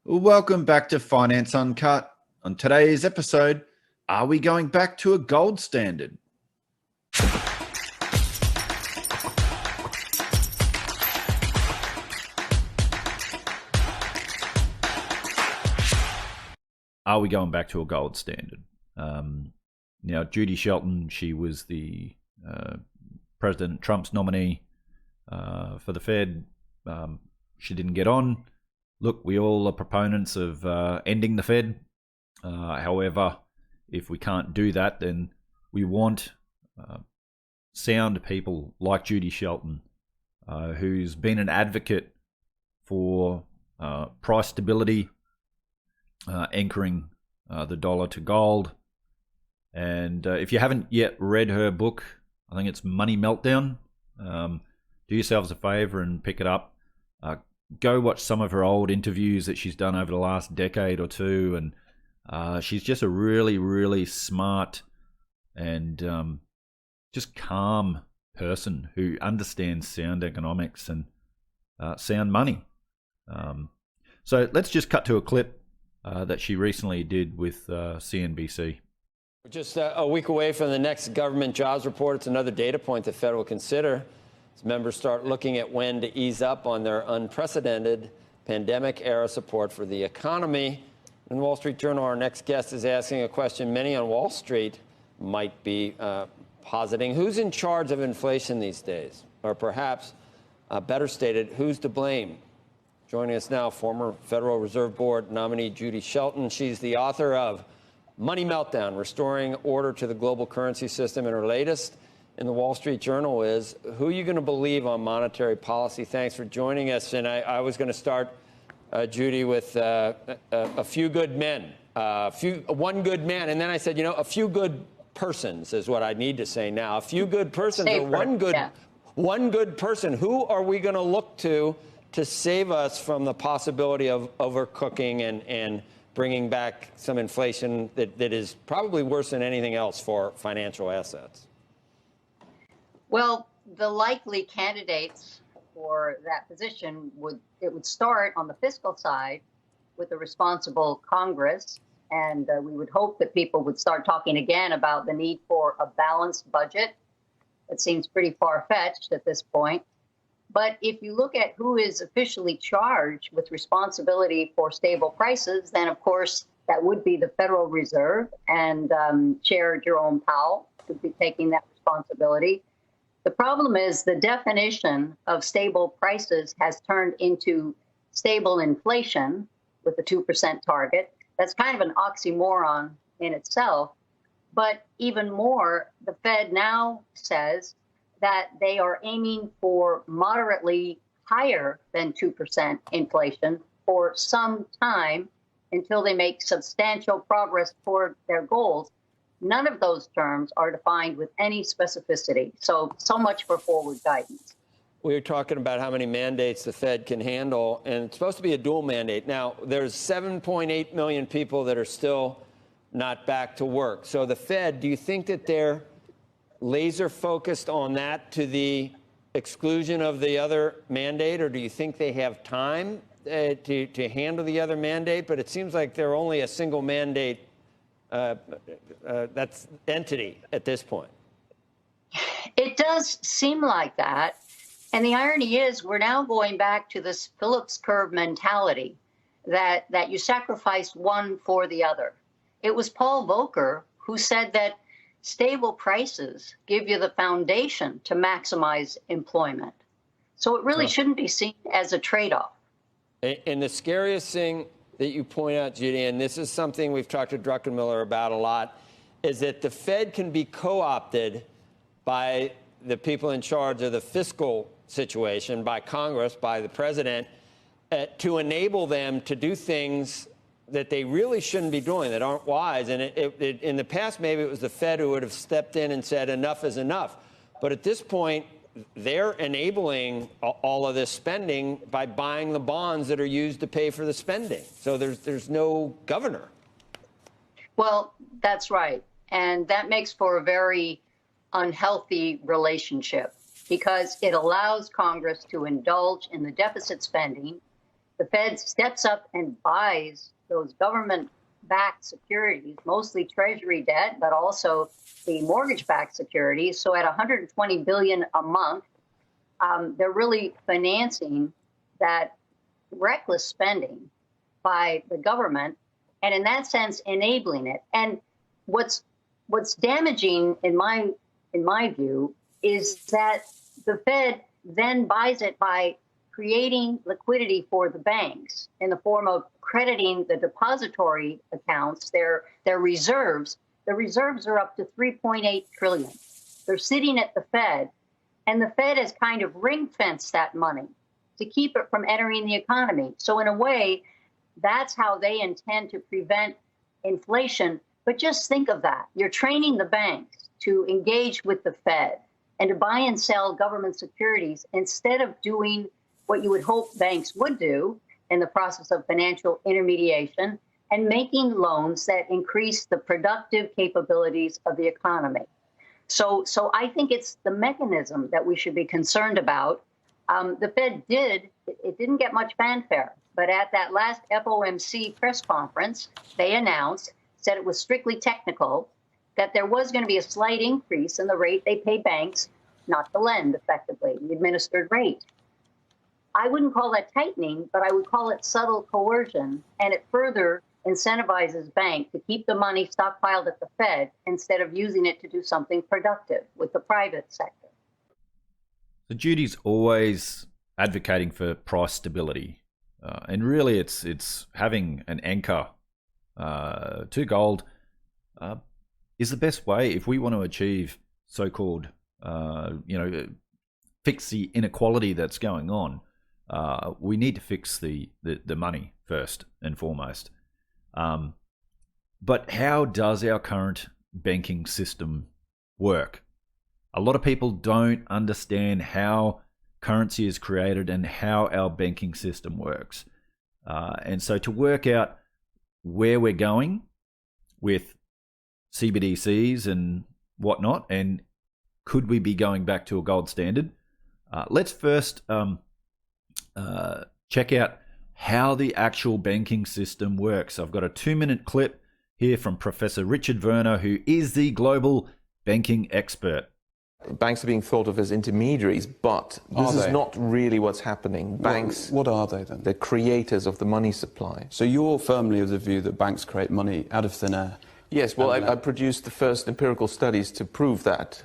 Welcome back to Finance Uncut. On today's episode, are we going back to a gold standard? Are we going back to a gold standard? Now, Judy Shelton, she was the President Trump's nominee for the Fed. She didn't get on. Look, we all are proponents of ending the Fed. However, if we can't do that, then we want sound people like Judy Shelton, who's been an advocate for price stability, anchoring the dollar to gold. And if you haven't yet read her book, I think it's Money Meltdown, do yourselves a favor and pick it up. Go watch some of her old interviews that she's done over the last decade or two, and she's just a really, really smart and just calm person who understands sound economics and sound money. So let's just cut to a clip that she recently did with CNBC. We're just a week away from the next government jobs report. It's another data point the Fed will consider as members start looking at when to ease up on their unprecedented pandemic-era support for the economy. In the Wall Street Journal, our next guest is asking a question many on Wall Street might be positing. Who's in charge of inflation these days? Or perhaps, better stated, who's to blame? Joining us now, former Federal Reserve Board nominee Judy Shelton. She's the author of Money Meltdown, Restoring Order to the Global Currency System. And her latest in the Wall Street Journal is Who Are You Going to Believe on Monetary Policy? Thanks for joining us. And I was going to start, Judy, with a few good men, one good man. And then I said, a few good persons is what I need to say now. A few good persons or one good person. Who are we going to look to save us from the possibility of overcooking and bringing back some inflation that is probably worse than anything else for financial assets? Well, the likely candidates for that position would start on the fiscal side with a responsible Congress. And we would hope that people would start talking again about the need for a balanced budget. It seems pretty far-fetched at this point. But if you look at who is officially charged with responsibility for stable prices, then, of course, that would be the Federal Reserve, and Chair Jerome Powell would be taking that responsibility. The problem is the definition of stable prices has turned into stable inflation with a 2% target. That's kind of an oxymoron in itself. But even more, the Fed now says that they are aiming for moderately higher than 2% inflation for some time until they make substantial progress toward their goals. None of those terms are defined with any specificity. So much for forward guidance. We were talking about how many mandates the Fed can handle, and it's supposed to be a dual mandate. Now, there's 7.8 million people that are still not back to work. So the Fed, do you think that they're laser focused on that to the exclusion of the other mandate, or do you think they have time to handle the other mandate? But it seems like they're only a single mandate that's entity at this point. It does seem like that. And the irony is we're now going back to this Phillips curve mentality that you sacrifice one for the other. It was Paul Volcker who said that stable prices give you the foundation to maximize employment. So it really shouldn't be seen as a trade-off. And the scariest thing that you point out, Judy, and this is something we've talked to Druckenmiller about a lot, is that the Fed can be co-opted by the people in charge of the fiscal situation, by Congress, by the president, to enable them to do things that they really shouldn't be doing, that aren't wise. And in the past, maybe it was the Fed who would have stepped in and said enough is enough. But at this point, they're enabling all of this spending by buying the bonds that are used to pay for the spending. So there's no governor. Well, that's right. And that makes for a very unhealthy relationship because it allows Congress to indulge in the deficit spending. the Fed steps up and buys those government-backed securities, mostly Treasury debt, but also the mortgage-backed securities. So at $120 billion a month, they're really financing that reckless spending by the government, and in that sense, enabling it. And what's damaging, in my view, is that the Fed then buys it by creating liquidity for the banks in the form of crediting the depository accounts, their reserves. The reserves are up to $3.8 trillion. They're sitting at the Fed, and the Fed has kind of ring-fenced that money to keep it from entering the economy. So in a way, that's how they intend to prevent inflation. But just think of that. You're training the banks to engage with the Fed and to buy and sell government securities instead of doing what you would hope banks would do in the process of financial intermediation and making loans that increase the productive capabilities of the economy. So I think it's the mechanism that we should be concerned about. The Fed it didn't get much fanfare, but at that last FOMC press conference, they announced, said it was strictly technical, that there was going to be a slight increase in the rate they pay banks not to lend effectively, the administered rate. I wouldn't call that tightening, but I would call it subtle coercion, and it further incentivizes banks to keep the money stockpiled at the Fed instead of using it to do something productive with the private sector. The Judy's always advocating for price stability, and really it's having an anchor to gold is the best way if we want to achieve so-called, fix the inequality that's going on. We need to fix the money first and foremost. But how does our current banking system work? A lot of people don't understand how currency is created and how our banking system works. And so to work out where we're going with CBDCs and whatnot, and could we be going back to a gold standard? Let's first check out how the actual banking system works. I've got a 2-minute clip here from Professor Richard Werner, who is the global banking expert. Banks are being thought of as intermediaries, but this is not really what's happening. Banks, what are they then? They're creators of the money supply. So you're firmly of the view that banks create money out of thin air? Yes, well, I produced the first empirical studies to prove that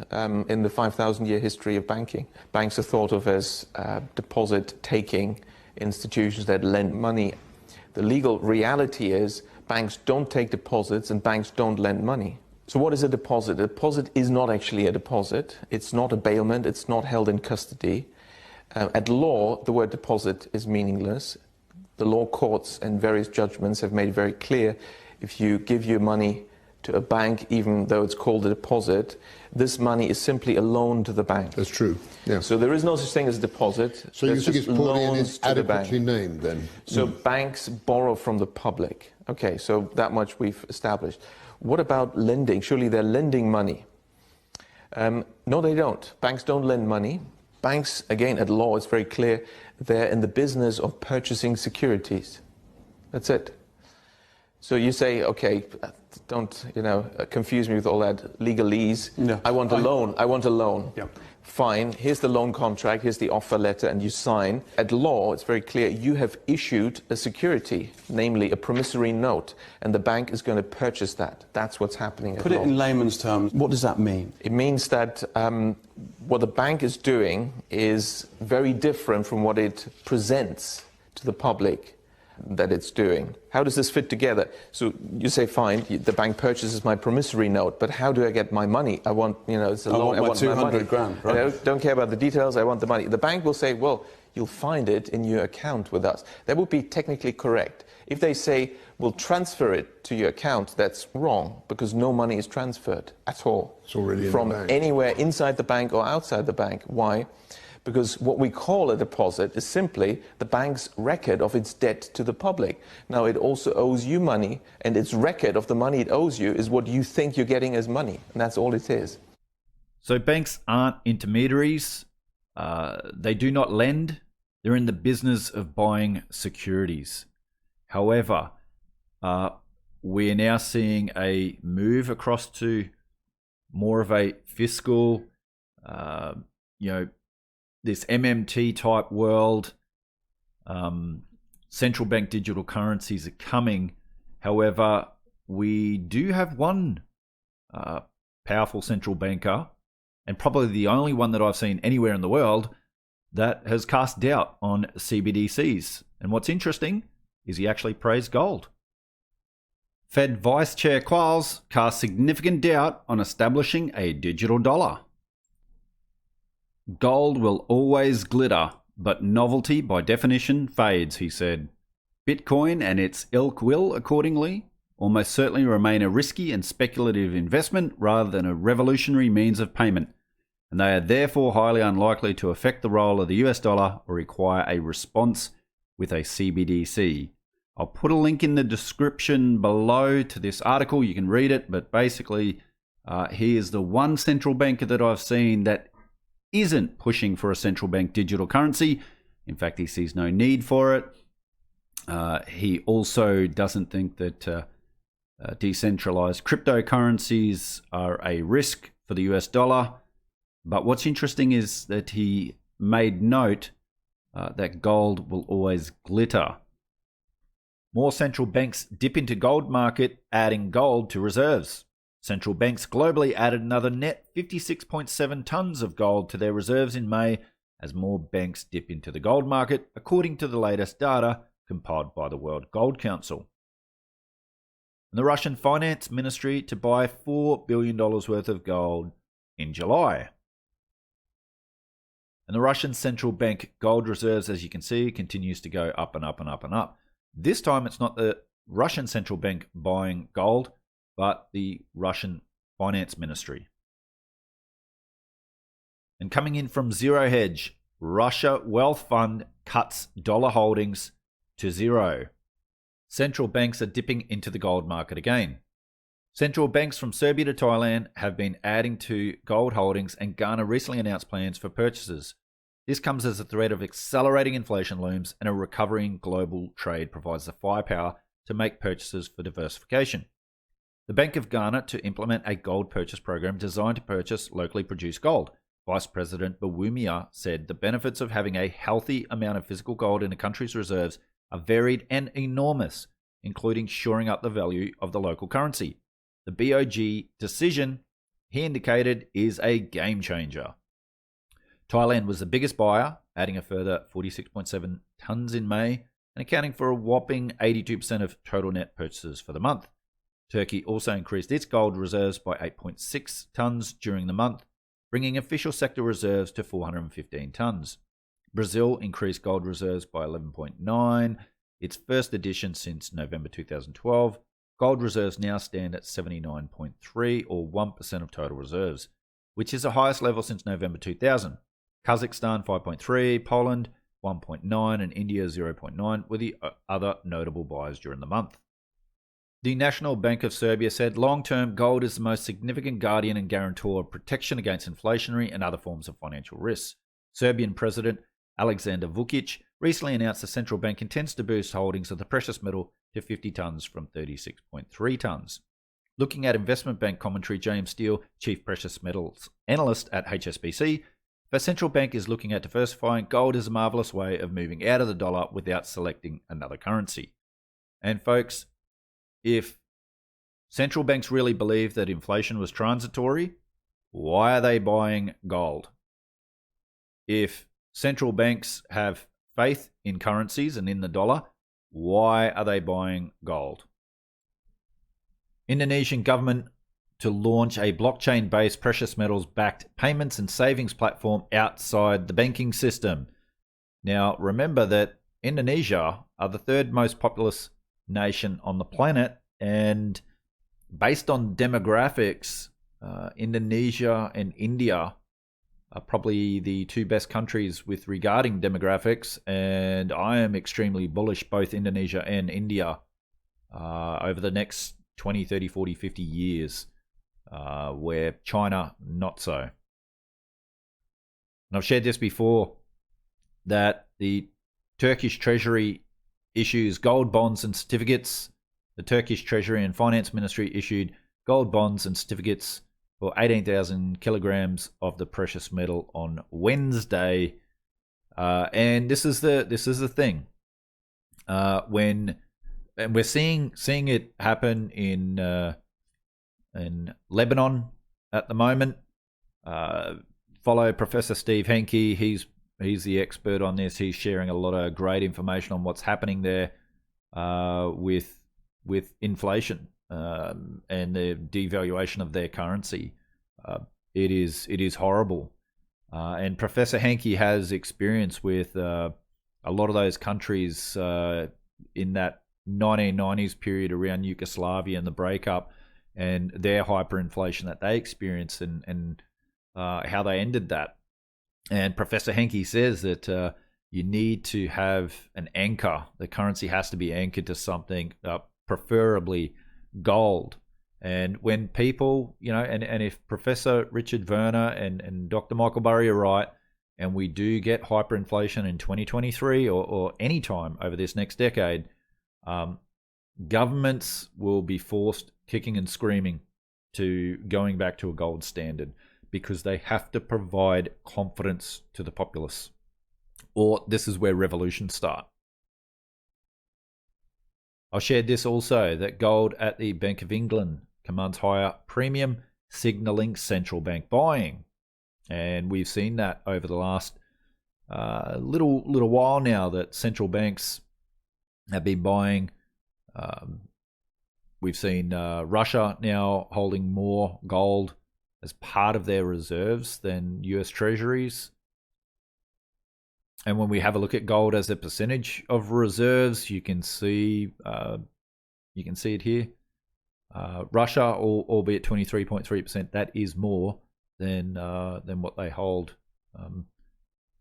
in the 5,000-year history of banking. Banks are thought of as deposit-taking institutions that lend money. The legal reality is banks don't take deposits and banks don't lend money. So what is a deposit? A deposit is not actually a deposit. It's not a bailment. It's not held in custody. At law, the word deposit is meaningless. The law courts and various judgments have made it very clear if you give your money to a bank, even though it's called a deposit, this money is simply a loan to the bank. That's true, yeah. So there is no such thing as a deposit. So you think it's probably adequately named then? So banks borrow from the public. Okay, so that much we've established. What about lending? Surely they're lending money. No, they don't. Banks don't lend money. Banks, again, at law, it's very clear, they're in the business of purchasing securities. That's it. So you say, okay, don't confuse me with all that legalese. No. I want a loan. I want a loan. Yeah. Fine. Here's the loan contract. Here's the offer letter, and you sign. At law, it's very clear. You have issued a security, namely a promissory note, and the bank is going to purchase that. That's what's happening at law. Put it in layman's terms. What does that mean? It means that what the bank is doing is very different from what it presents to the public that it's doing. How does this fit together? So you say, fine, the bank purchases my promissory note, but how do I get my money? I want, it's a loan. I want 200 grand, right? I don't care about the details, I want the money. The bank will say, well, you'll find it in your account with us. That would be technically correct. If they say, we'll transfer it to your account, that's wrong, because no money is transferred at all. It's already from in the bank. Anywhere inside the bank or outside the bank. Why? Because what we call a deposit is simply the bank's record of its debt to the public. Now, it also owes you money, and its record of the money it owes you is what you think you're getting as money, and that's all it is. So banks aren't intermediaries. They do not lend. They're in the business of buying securities. However, we're now seeing a move across to more of a fiscal, this MMT type world. Central bank digital currencies are coming. However, we do have one powerful central banker, and probably the only one that I've seen anywhere in the world, that has cast doubt on CBDCs. And what's interesting is he actually praised gold. Fed Vice Chair Quarles cast significant doubt on establishing a digital dollar. Gold will always glitter, but novelty by definition fades, he said. Bitcoin and its ilk will, accordingly, almost certainly remain a risky and speculative investment rather than a revolutionary means of payment, and they are therefore highly unlikely to affect the role of the US dollar or require a response with a CBDC. I'll put a link in the description below to this article. You can read it, but basically, he is the one central banker that I've seen that isn't pushing for a central bank digital currency. In fact, he sees no need for it. He also doesn't think that decentralized cryptocurrencies are a risk for the US dollar. But what's interesting is that he made note that gold will always glitter. More central banks dip into gold market, adding gold to reserves. Central banks globally added another net 56.7 tons of gold to their reserves in May as more banks dip into the gold market, according to the latest data compiled by the World Gold Council. And the Russian Finance Ministry to buy $4 billion worth of gold in July. And the Russian central bank gold reserves, as you can see, continues to go up and up and up and up. This time it's not the Russian central bank buying gold, but the Russian Finance Ministry. And coming in from Zero Hedge, Russia Wealth Fund cuts dollar holdings to zero. Central banks are dipping into the gold market again. Central banks from Serbia to Thailand have been adding to gold holdings, and Ghana recently announced plans for purchases. This comes as a threat of accelerating inflation looms, and a recovering global trade provides the firepower to make purchases for diversification. The Bank of Ghana to implement a gold purchase program designed to purchase locally produced gold. Vice President Bawumia said the benefits of having a healthy amount of physical gold in a country's reserves are varied and enormous, including shoring up the value of the local currency. The BOG decision, he indicated, is a game changer. Thailand was the biggest buyer, adding a further 46.7 tons in May and accounting for a whopping 82% of total net purchases for the month. Turkey also increased its gold reserves by 8.6 tons during the month, bringing official sector reserves to 415 tons. Brazil increased gold reserves by 11.9, its first addition since November 2012. Gold reserves now stand at 79.3, or 1% of total reserves, which is the highest level since November 2000. Kazakhstan 5.3, Poland 1.9, and India 0.9 were the other notable buyers during the month. The National Bank of Serbia said long-term gold is the most significant guardian and guarantor of protection against inflationary and other forms of financial risks. Serbian President Alexander Vučić recently announced the central bank intends to boost holdings of the precious metal to 50 tons from 36.3 tons. Looking at investment bank commentary, James Steele, Chief Precious Metals Analyst at HSBC, if a central bank is looking at diversifying, gold is a marvelous way of moving out of the dollar without selecting another currency. And folks, if central banks really believe that inflation was transitory, why are they buying gold? If central banks have faith in currencies and in the dollar, why are they buying gold? Indonesian government to launch a blockchain-based precious metals-backed payments and savings platform outside the banking system. Now, remember that Indonesia are the third most populous nation on the planet, and based on demographics, Indonesia and India are probably the two best countries with regarding demographics, and I am extremely bullish both Indonesia and India over the next 20, 30, 40, 50 years, where China not so. And I've shared this before, that the Turkish Treasury issues gold bonds and certificates. The Turkish Treasury and Finance Ministry issued gold bonds and certificates for 18,000 kilograms of the precious metal on Wednesday. And this is the thing. And we're seeing it happen in Lebanon at the moment. Follow Professor Steve Henke. He's the expert on this. He's sharing a lot of great information on what's happening there with inflation and the devaluation of their currency. It is horrible. And Professor Henke has experience with a lot of those countries in that 1990s period around Yugoslavia and the breakup, and their hyperinflation that they experienced, and how they ended that. And Professor Henke says that you need to have an anchor. The currency has to be anchored to something, preferably gold. And when people, and if Professor Richard Werner and Dr. Michael Burry are right, and we do get hyperinflation in 2023 or any time over this next decade, governments will be forced, kicking and screaming, to going back to a gold standard, because they have to provide confidence to the populace, or this is where revolutions start. I shared this also, that gold at the Bank of England commands higher premium, signalling central bank buying. And we've seen that over the last little while now, that central banks have been buying. We've seen Russia now holding more gold as part of their reserves than US Treasuries. And when we have a look at gold as a percentage of reserves, you can see it here. Russia, albeit 23.3%, that is more than what they hold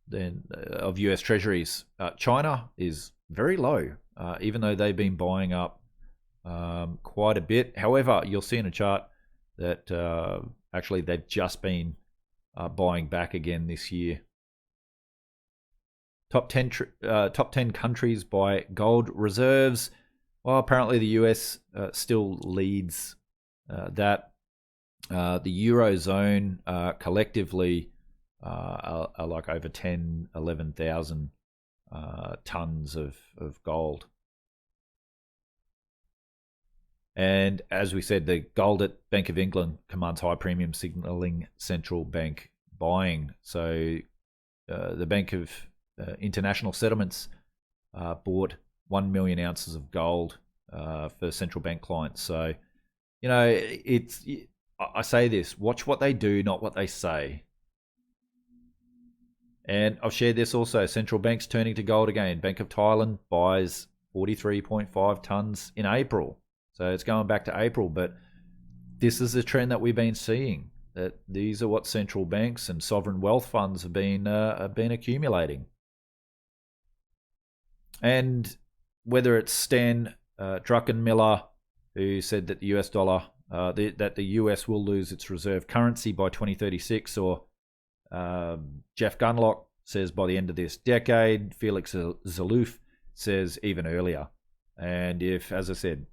of US Treasuries. China is very low, even though they've been buying up quite a bit. However, you'll see in a chart that actually they've just been buying back again this year. Top 10 countries by gold reserves. Well, apparently the US still leads that. The Eurozone collectively are like over 11,000 tons of gold. And as we said, the gold at Bank of England commands high premium, signalling central bank buying. So the Bank of International Settlements bought 1 million ounces of gold for central bank clients. So, I say this, watch what they do, not what they say. And I've shared this also, central banks turning to gold again. Bank of Thailand buys 43.5 tons in April. So it's going back to April, but this is a trend that we've been seeing, that these are what central banks and sovereign wealth funds have been accumulating. And whether it's Stan Druckenmiller, who said that the US dollar, that the US will lose its reserve currency by 2036, or Jeff Gunlock says by the end of this decade, Felix Zalouf says even earlier. And if, as I said,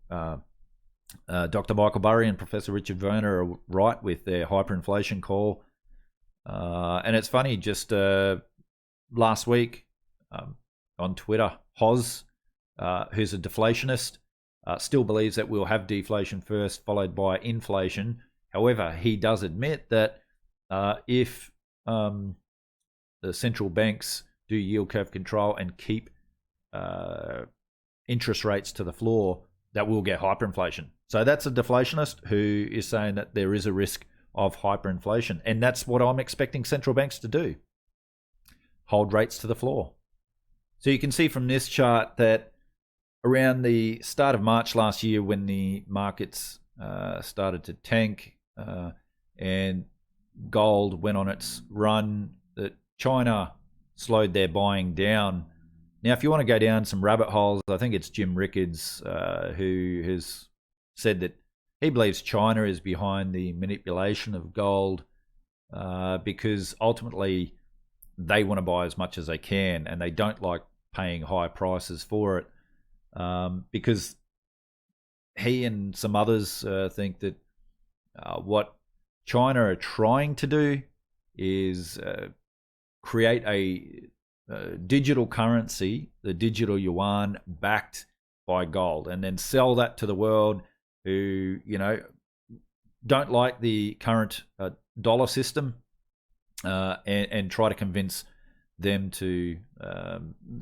Dr. Michael Burry and Professor Richard Werner are right with their hyperinflation call, and it's funny, just last week on Twitter, Hoz, who's a deflationist, still believes that we'll have deflation first, followed by inflation. However, he does admit that if the central banks do yield curve control and keep interest rates to the floor, that we'll get hyperinflation. So that's a deflationist who is saying that there is a risk of hyperinflation. And that's what I'm expecting central banks to do, hold rates to the floor. So you can see from this chart that around the start of March last year, when the markets started to tank and gold went on its run, that China slowed their buying down. Now, if you want to go down some rabbit holes, I think it's Jim Rickards who has said that he believes China is behind the manipulation of gold because ultimately they want to buy as much as they can, and they don't like paying high prices for it, because he and some others think that what China are trying to do is create a digital currency, the digital yuan, backed by gold, and then sell that to the world who, don't like the current dollar system, and try to convince them to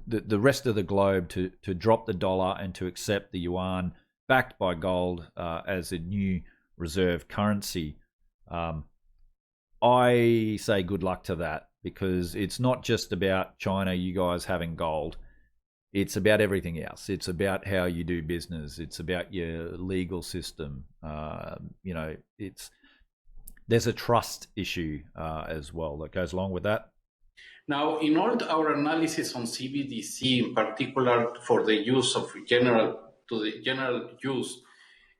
the rest of the globe to drop the dollar and to accept the yuan backed by gold as a new reserve currency. I say good luck to that, because it's not just about China, you guys having gold. It's about everything else. It's about how you do business. It's about your legal system. There's a trust issue as well that goes along with that. Now, in all our analysis on CBDC, in particular for the use of general use,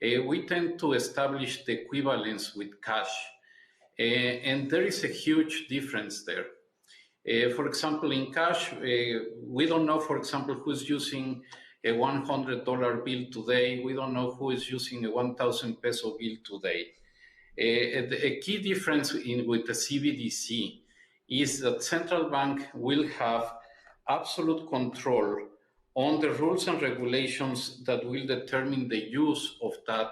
we tend to establish the equivalence with cash. And there is a huge difference there. For example, in cash, we don't know, for example, who's using a $100 bill today. We don't know who is using a 1,000 peso bill today. A key difference with the CBDC is that central bank will have absolute control on the rules and regulations that will determine the use of that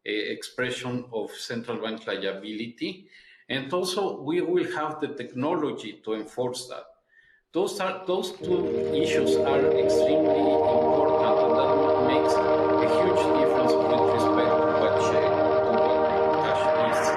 expression of central bank liability. And also, we will have the technology to enforce that. Those two issues are extremely important, and that makes a huge difference with respect to what cash is.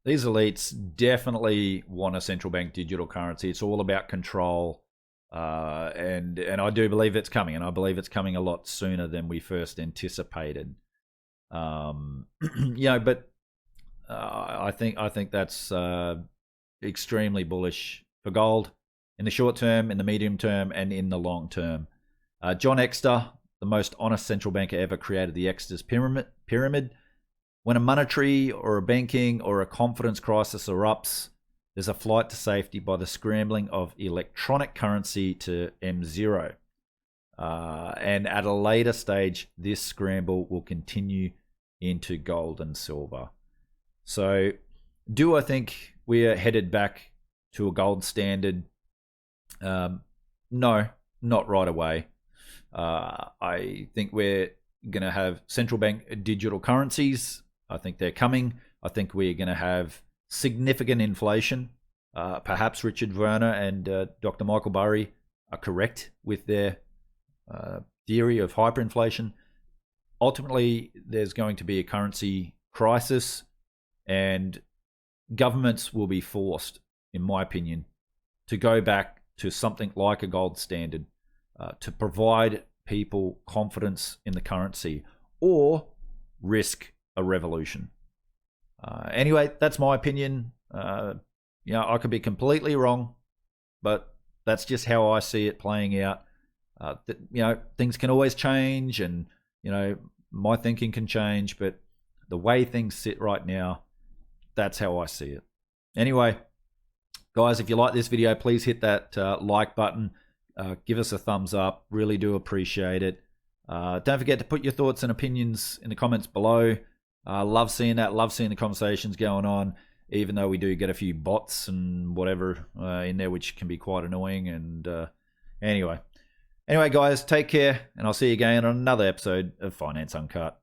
These elites definitely want a central bank digital currency. It's all about control, and I do believe it's coming, and I believe it's coming a lot sooner than we first anticipated. But I think that's extremely bullish for gold in the short term, in the medium term, and in the long term. John Exter, the most honest central banker ever, created the Exter's pyramid. When a monetary or a banking or a confidence crisis erupts, there's a flight to safety by the scrambling of electronic currency to M0. And at a later stage, this scramble will continue into gold and silver. So, do I think we are headed back to a gold standard? No, not right away. I think we're going to have central bank digital currencies. I think they're coming. I think we're going to have significant inflation. Perhaps Richard Werner and Dr. Michael Burry are correct with their theory of hyperinflation. Ultimately, there's going to be a currency crisis, and governments will be forced, in my opinion, to go back to something like a gold standard to provide people confidence in the currency, or risk a revolution. Anyway, that's my opinion. I could be completely wrong, but that's just how I see it playing out. Things can always change, and my thinking can change, but the way things sit right now, that's how I see it. Anyway, guys, if you like this video, please hit that like button. Give us a thumbs up. Really do appreciate it. Don't forget to put your thoughts and opinions in the comments below. Love seeing that. Love seeing the conversations going on, even though we do get a few bots and whatever in there, which can be quite annoying. And anyway, guys, take care, and I'll see you again on another episode of Finance Uncut.